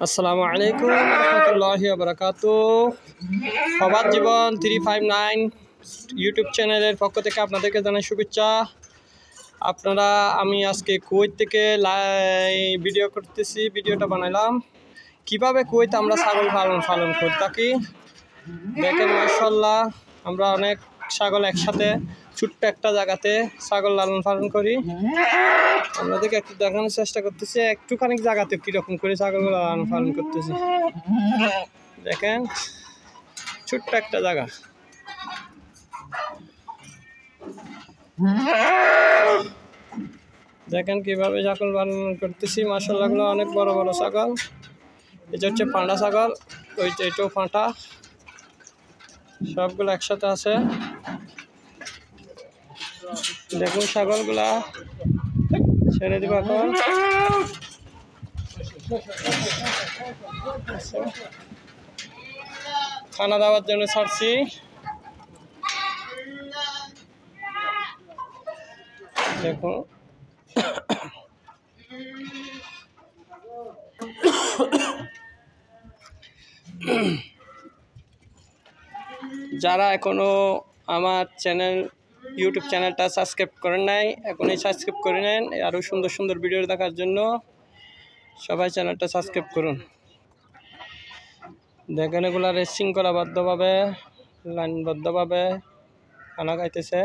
আসসালামু আলাইকুম রহমতুল্লাহি ওয়া বারাকাতুহু। ফবাদ জীবন 359 ইউটিউব চ্যানেলের পক্ষ থেকে আপনাদেরকে জানাই শুভেচ্ছা। আমি আজকে কুয়েত থেকে ভিডিও করতেছি। ভিডিওটা বানাইলাম কিভাবে কুয়েত আমরা ছাগল পালন করে থাকি। দেখেন মাশাআল্লাহ, আমরা অনেক ছাগল একসাথে ছোট্ট একটা জায়গাতে ছাগল লালন পালন করি। আপনাদেরকে একটু দেখানোর চেষ্টা করতেছি একটুখানি জায়গাতে কীরকম করে ছাগল লালন পালন করতেছি। দেখেন ছোট্ট একটা জায়গা, দেখেন কিভাবে ছাগল পালন করতেছি। মাশাআল্লাহ গুলো অনেক বড় বড় ছাগল। এটা হচ্ছে পাঁঠা ছাগল, এটাও পাঁঠা, সবগুলো একসাথে আছে। দেখুন ছাগলগুলা ছেড়ে দিব এখন। খানা দেওয়ার জন্য ছাড়ছি। দেখুন যারা এখনো আমার ইউটিউব চ্যানেলটা সাবস্ক্রাইব করেন নাই, এখনই সাবস্ক্রাইব করে নেন। আরও সুন্দর সুন্দর ভিডিও দেখার জন্য সবাই চ্যানেলটা সাবস্ক্রাইব করুন। দেখেন এগুলা রেসিং করা বাধ্যভাবে, লাইনবদ্ধভাবে খানা খাইতেছে।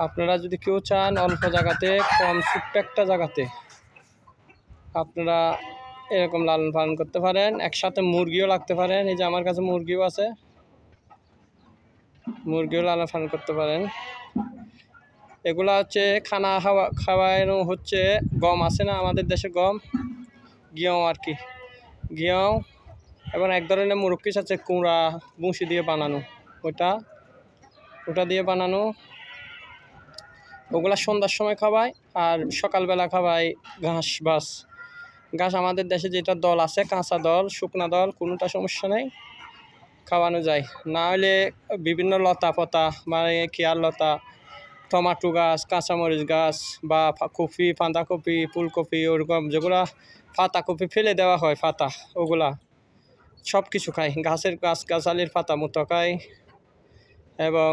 আপনারা যদি কেউ চান অল্প জায়গাতে, কম ছোট্ট একটা জায়গাতে আপনারা এরকম লালন পালন করতে পারেন। একসাথে মুরগিও রাখতে পারেন। এই যে আমার কাছে মুরগিও আছে, মুরগিও লালন পালন করতে পারেন। এগুলা হচ্ছে খানা খাওয়ানো হচ্ছে গম আছে না আমাদের দেশে, গম গিয়ম আর কি, গিয়ম। এবং এক ধরনের মুরগি আছে কুমড়া বুঁসি দিয়ে বানানো, ওটা দিয়ে বানানো। ওগুলা সন্ধ্যার সময় খাওয়ায় আর সকালবেলা খাওয়ায় ঘাস আমাদের দেশে যেটা দল আছে, কাঁচা দল, শুকনা দল, কোনোটা সমস্যা নেই, খাওয়ানো যায়। না হলে বিভিন্ন লতা পাতা মানে কেয়ার লতা, টমাটো গাছ, কাঁচামরিচ গাছ বা কপি, বাঁধাকপি, ফুলকপি, ওরকম যেগুলা পাতাকপি ফেলে দেওয়া হয় পাতা, ওগুলা সব কিছু খায়। গাছালির পাতা মতো খায় এবং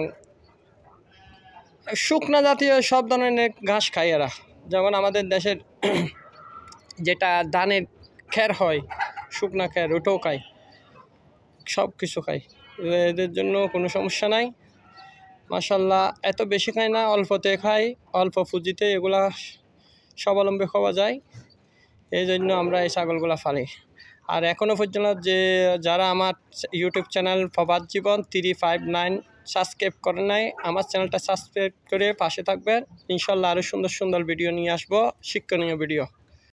শুকনা জাতীয় সব ধরনের ঘাস খায় এরা। যেমন আমাদের দেশের যেটা ধানের খের হয়, শুকনা খের, ওটাও খায়, সব কিছু খায়। এদের জন্য কোনো সমস্যা নাই। মাশাআল্লাহ এত বেশি খায় না, অল্পতে খায়, অল্প পুঁজিতে এগুলা স্বাবলম্বী হওয়া যায়। এই জন্য আমরা এই ছাগলগুলা পালি। আর এখনও পর্যন্ত যারা আমার ইউটিউব চ্যানেল ফবাদ জীবন 359 সাবস্ক্রাইব করেন নাই, আমার চ্যানেলটা সাবস্ক্রাইব করে পাশে থাকবেন। ইনশাল্লাহ আরও সুন্দর সুন্দর ভিডিও নিয়ে আসবো, শিক্ষণীয় ভিডিও।